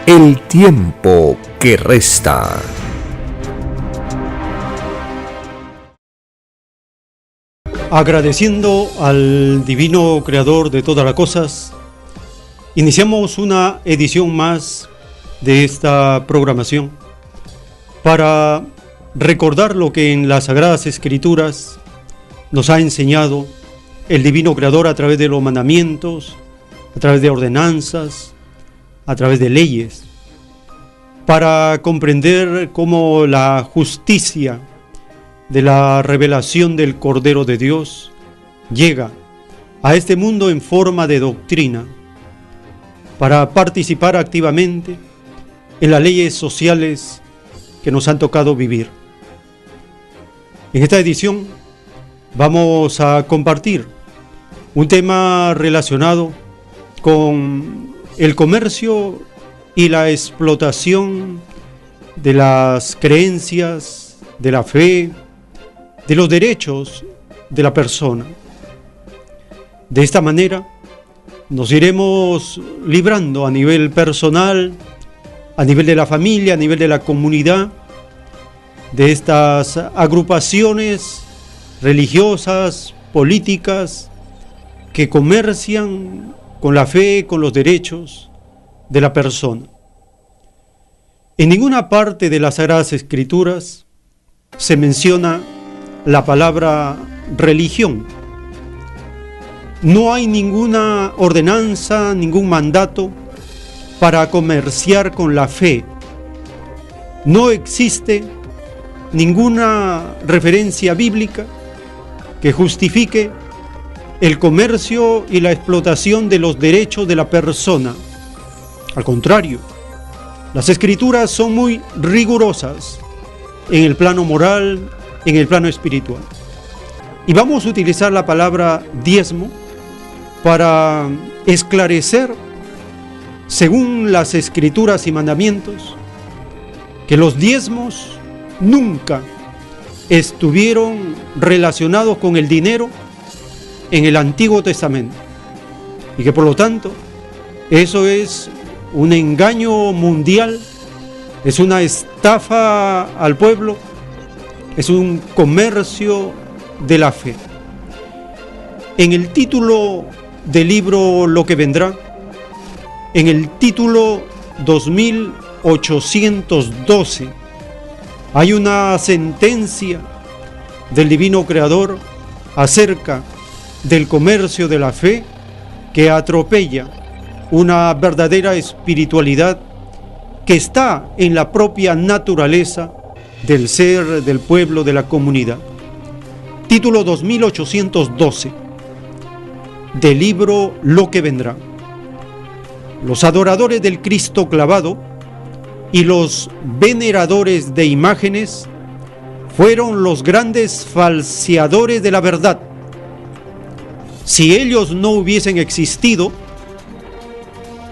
El tiempo que resta. Agradeciendo al divino creador de todas las cosas, iniciamos una edición más de esta programación para recordar lo que en las Sagradas Escrituras nos ha enseñado el divino creador a través de los mandamientos, a través de ordenanzas, a través de leyes, para comprender cómo la justicia de la revelación del Cordero de Dios llega a este mundo en forma de doctrina, para participar activamente en las leyes sociales que nos han tocado vivir. En esta edición vamos a compartir un tema relacionado con el comercio y la explotación de las creencias, de la fe, de los derechos de la persona. De esta manera nos iremos librando a nivel personal, a nivel de la familia, a nivel de la comunidad, de estas agrupaciones religiosas, políticas, que comercian con la fe, con los derechos de la persona. En ninguna parte de las Sagradas Escrituras se menciona la palabra religión. No hay ninguna ordenanza, ningún mandato para comerciar con la fe. No existe ninguna referencia bíblica que justifique el comercio y la explotación de los derechos de la persona. Al contrario, las Escrituras son muy rigurosas en el plano moral, en el plano espiritual. Y vamos a utilizar la palabra diezmo para esclarecer, según las Escrituras y mandamientos, que los diezmos nunca estuvieron relacionados con el dinero en el Antiguo Testamento, y que por lo tanto eso es un engaño mundial, es una estafa al pueblo, es un comercio de la fe. En el título del libro Lo que vendrá, en el título 2812, hay una sentencia del divino creador acerca del comercio de la fe que atropella una verdadera espiritualidad que está en la propia naturaleza del ser, del pueblo, de la comunidad. Título 2812 del libro Lo que vendrá. Los adoradores del Cristo clavado y los veneradores de imágenes fueron los grandes falseadores de la verdad. Si ellos no hubiesen existido,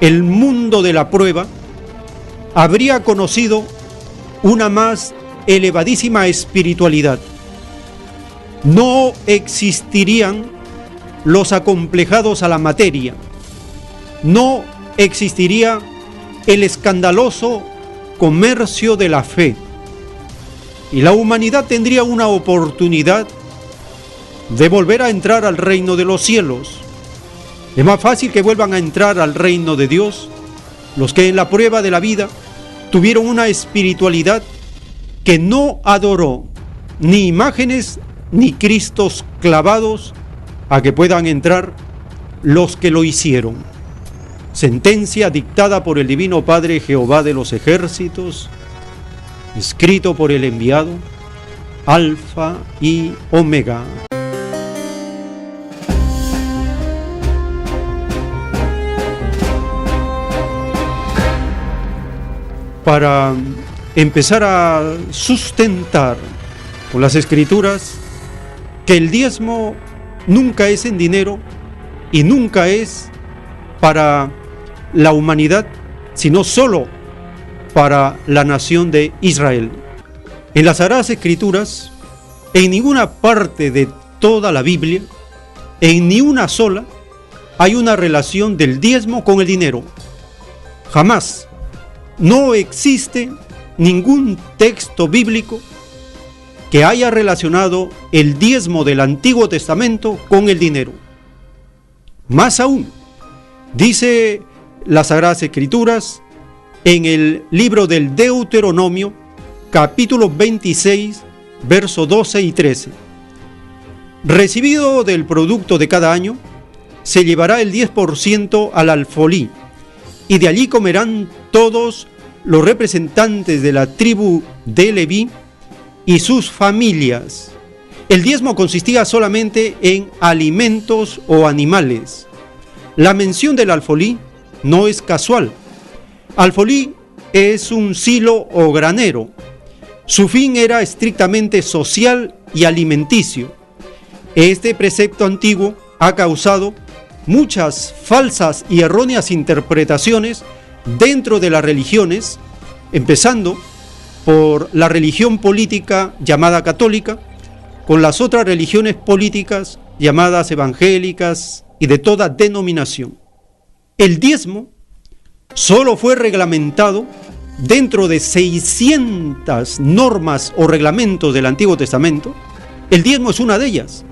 el mundo de la prueba habría conocido una más elevadísima espiritualidad. No existirían los acomplejados a la materia. No existiría el escandaloso comercio de la fe. Y la humanidad tendría una oportunidad de volver a entrar al reino de los cielos. Es más fácil que vuelvan a entrar al reino de Dios los que en la prueba de la vida tuvieron una espiritualidad que no adoró ni imágenes ni cristos clavados, a que puedan entrar los que lo hicieron. Sentencia dictada por el Divino Padre Jehová de los ejércitos, escrito por el enviado, Alfa y Omega. Para empezar a sustentar con las Escrituras que el diezmo nunca es en dinero y nunca es para la humanidad, sino solo para la nación de Israel. En las Sagradas Escrituras, en ninguna parte de toda la Biblia, en ni una sola, hay una relación del diezmo con el dinero. Jamás. no existe ningún texto bíblico que haya relacionado el diezmo del Antiguo Testamento con el dinero. Más aún, dice las Sagradas Escrituras en el libro del Deuteronomio, capítulo 26, versos 12 y 13. Recibido del producto de cada año, se llevará el 10% al alfolí, y de allí comerán todos los representantes de la tribu de Leví y sus familias. El diezmo consistía solamente en alimentos o animales. La mención del alfolí no es casual. Alfolí es un silo o granero. Su fin era estrictamente social y alimenticio. Este precepto antiguo ha causado muchas falsas y erróneas interpretaciones dentro de las religiones, empezando por la religión política llamada católica, con las otras religiones políticas llamadas evangélicas y de toda denominación. El diezmo solo fue reglamentado dentro de 600 normas o reglamentos del Antiguo Testamento. El diezmo es una de ellas,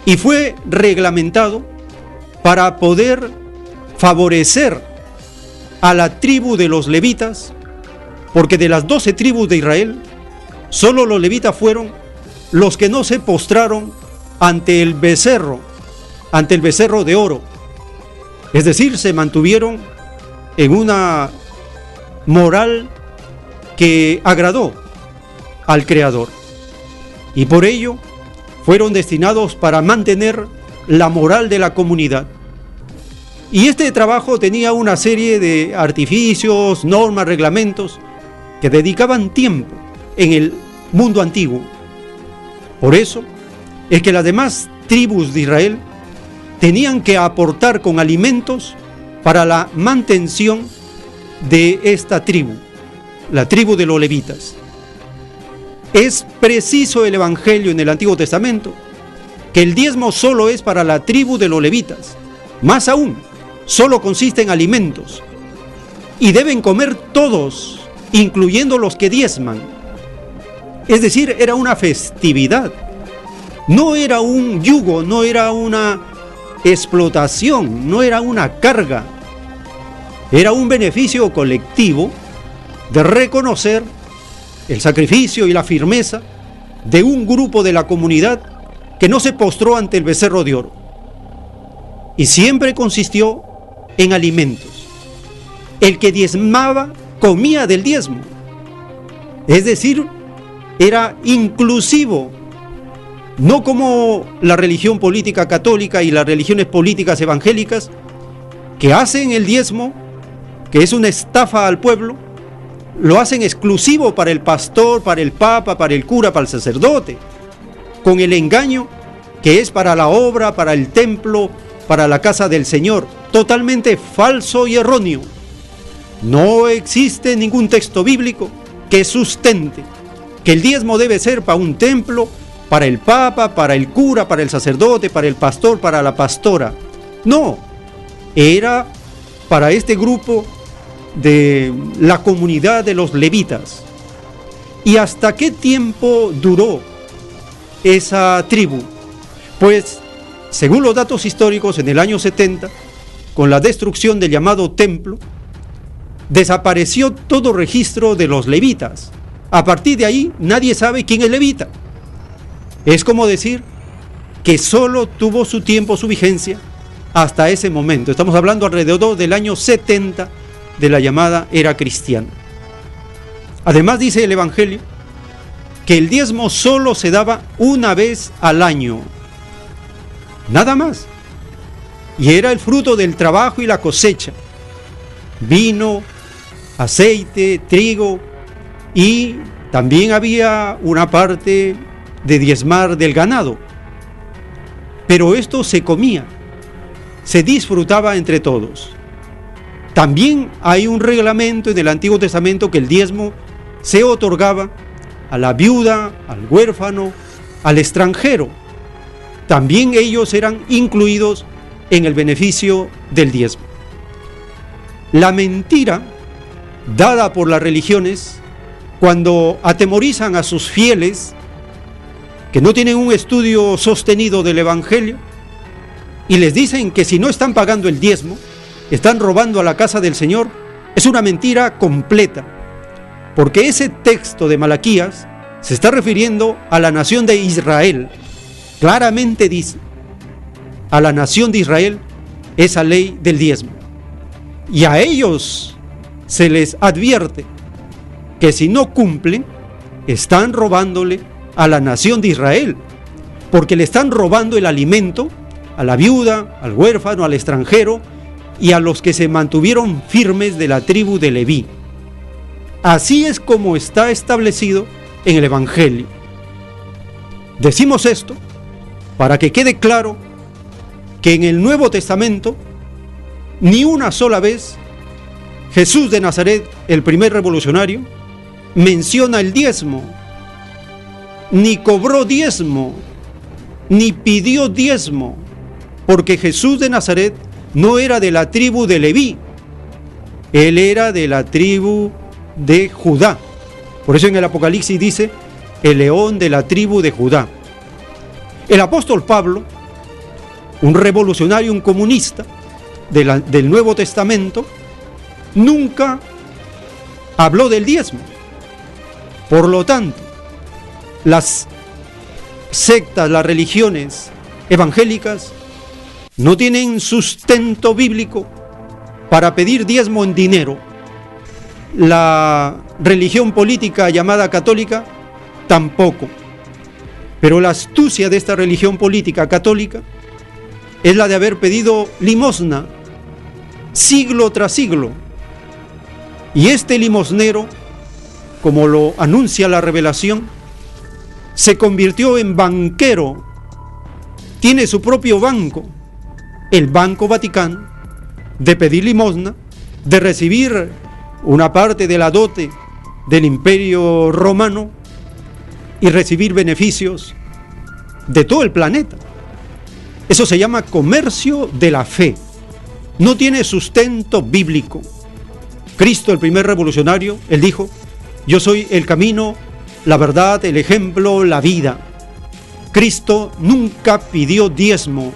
y fue reglamentado para poder favorecer a la tribu de los levitas, porque de las 12 tribus de Israel, solo los levitas fueron los que no se postraron ante el becerro de oro. Es decir, se mantuvieron en una moral que agradó al Creador, y por ello fueron destinados para mantener la moral de la comunidad. Y este trabajo tenía una serie de artificios, normas, reglamentos que dedicaban tiempo en el mundo antiguo. Por eso es que las demás tribus de Israel tenían que aportar con alimentos para la mantención de esta tribu, la tribu de los levitas. Es preciso el Evangelio en el Antiguo Testamento que el diezmo solo es para la tribu de los levitas. Más aún, solo consiste en alimentos, y deben comer todos, incluyendo los que diezman. Es decir, era una festividad, no era un yugo, no era una explotación, no era una carga. Era un beneficio colectivo de reconocer el sacrificio y la firmeza de un grupo de la comunidad que no se postró ante el becerro de oro. Y siempre consistió en alimentos. El que diezmaba comía del diezmo. Es decir, era inclusivo, no como la religión política católica y las religiones políticas evangélicas, que hacen el diezmo, que es una estafa al pueblo, lo hacen exclusivo para el pastor, para el papa, para el cura, para el sacerdote, con el engaño que es para la obra, para el templo, para la casa del Señor. Totalmente falso y erróneo. No existe ningún texto bíblico que sustente que el diezmo debe ser para un templo, para el papa, para el cura, para el sacerdote, para el pastor, para la pastora. No, era para este grupo de la comunidad de los levitas. ¿Y hasta qué tiempo duró esa tribu? Pues, según los datos históricos, en el año 70, con la destrucción del llamado templo, desapareció todo registro de los levitas. A partir de ahí, nadie sabe quién es levita. Es como decir que solo tuvo su tiempo, su vigencia, hasta ese momento. Estamos hablando alrededor del año 70 de la llamada era cristiana. Además, dice el Evangelio que el diezmo solo se daba una vez al año, nada más, y era el fruto del trabajo y la cosecha: vino, aceite, trigo, y también había una parte de diezmar del ganado. Pero esto se comía, se disfrutaba entre todos. También hay un reglamento en el Antiguo Testamento que el diezmo se otorgaba a la viuda, al huérfano, al extranjero. También ellos eran incluidos en el beneficio del diezmo. La mentira dada por las religiones cuando atemorizan a sus fieles que no tienen un estudio sostenido del Evangelio y les dicen que si no están pagando el diezmo, están robando a la casa del Señor. Es una mentira completa, porque ese texto de Malaquías se está refiriendo a la nación de Israel. Claramente dice a la nación de Israel esa ley del diezmo, y a ellos se les advierte que si no cumplen, están robándole a la nación de Israel, porque le están robando el alimento a la viuda, al huérfano, al extranjero y a los que se mantuvieron firmes de la tribu de Leví. Así es como está establecido en el Evangelio. Decimos esto para que quede claro que en el Nuevo Testamento ni una sola vez Jesús de Nazaret, el primer revolucionario, menciona el diezmo, ni cobró diezmo, ni pidió diezmo, porque Jesús de Nazaret no era de la tribu de Leví, él era de la tribu de Judá. Por eso en el Apocalipsis dice, el león de la tribu de Judá. El apóstol Pablo, un revolucionario, un comunista del Nuevo Testamento, nunca habló del diezmo. Por lo tanto, las sectas, las religiones evangélicas no tienen sustento bíblico para pedir diezmo en dinero. La religión política llamada católica tampoco. Pero la astucia de esta religión política católica es la de haber pedido limosna siglo tras siglo. Y este limosnero, como lo anuncia la revelación, se convirtió en banquero. Tiene su propio banco, el Banco Vaticano, de pedir limosna, de recibir una parte de la dote del Imperio Romano y recibir beneficios de todo el planeta. Eso se llama comercio de la fe. No tiene sustento bíblico. Cristo, el primer revolucionario, él dijo, yo soy el camino, la verdad, el ejemplo, la vida. Cristo nunca pidió diezmo,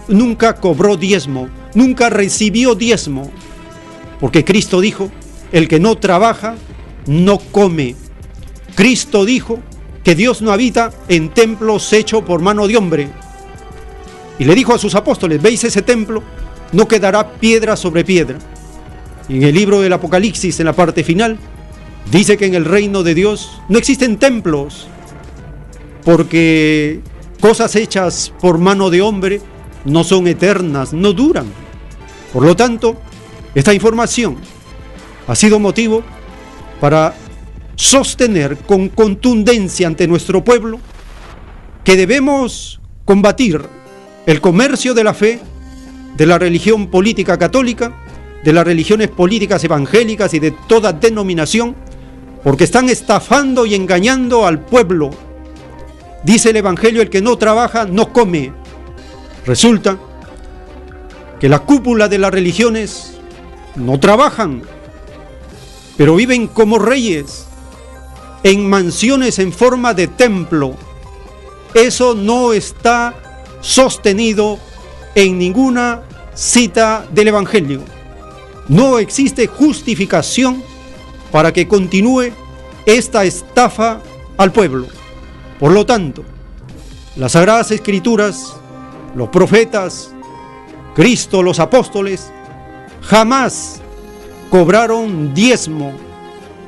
nunca cobró diezmo, nunca recibió diezmo, porque Cristo dijo, el que no trabaja, no come. Cristo dijo que Dios no habita en templos hechos por mano de hombre. Y le dijo a sus apóstoles, ¿veis ese templo? No quedará piedra sobre piedra. Y en el libro del Apocalipsis, en la parte final, dice que en el reino de Dios no existen templos, porque cosas hechas por mano de hombre no son eternas, no duran. Por lo tanto, esta información ha sido motivo para sostener con contundencia ante nuestro pueblo que debemos combatir el comercio de la fe, de la religión política católica, de las religiones políticas evangélicas y de toda denominación, porque están estafando y engañando al pueblo. Dice el Evangelio, el que no trabaja no come. Resulta que la cúpula de las religiones no trabajan, pero viven como reyes, en mansiones en forma de templo. Eso no está sostenido en ninguna cita del Evangelio. No existe justificación para que continúe esta estafa al pueblo. Por lo tanto, las Sagradas Escrituras, los profetas, Cristo, los apóstoles, jamás cobraron diezmo,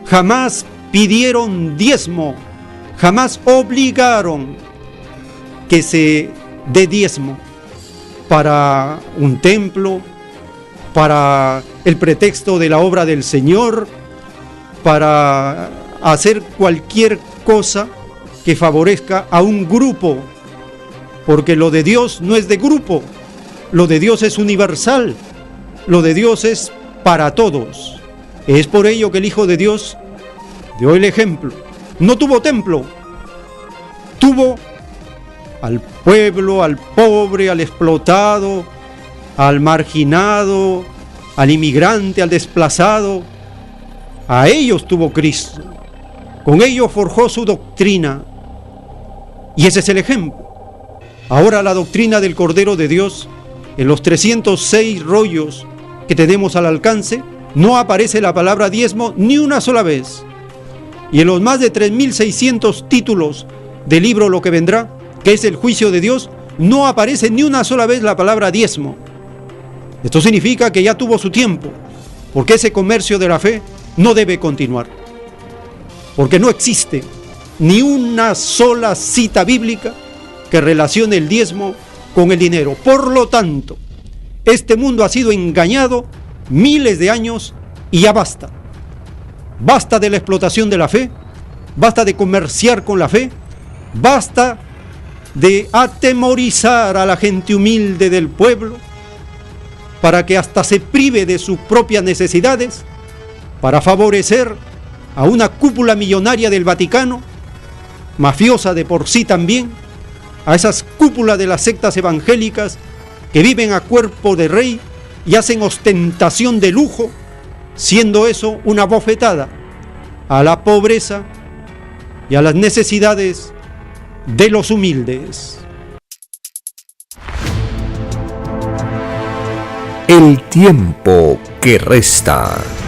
jamás pidieron diezmo, jamás obligaron que se dé diezmo para un templo, para el pretexto de la obra del Señor, para hacer cualquier cosa que favorezca a un grupo, porque lo de Dios no es de grupo, lo de Dios es universal, lo de Dios es para todos. Es por ello que el Hijo de Dios dio el ejemplo. No tuvo templo, tuvo al pueblo, al pobre, al explotado, al marginado, al inmigrante, al desplazado, A ellos tuvo Cristo, con ellos forjó su doctrina, y ese es el ejemplo. Ahora la doctrina del Cordero de Dios, en los 306 rollos que tenemos al alcance, no aparece la palabra diezmo ni una sola vez. Y en los más de 3.600 títulos del libro Lo que vendrá, que es el juicio de Dios, no aparece ni una sola vez la palabra diezmo. Esto significa que ya tuvo su tiempo, porque ese comercio de la fe no debe continuar. Porque no existe ni una sola cita bíblica que relacione el diezmo con el dinero. Por lo tanto, este mundo ha sido engañado miles de años y ya basta. Basta de la explotación de la fe, basta de comerciar con la fe, basta de atemorizar a la gente humilde del pueblo para que hasta se prive de sus propias necesidades para favorecer a una cúpula millonaria del Vaticano, mafiosa de por sí también, a esas cúpulas de las sectas evangélicas que viven a cuerpo de rey y hacen ostentación de lujo, siendo eso una bofetada a la pobreza y a las necesidades de los humildes. El tiempo que resta.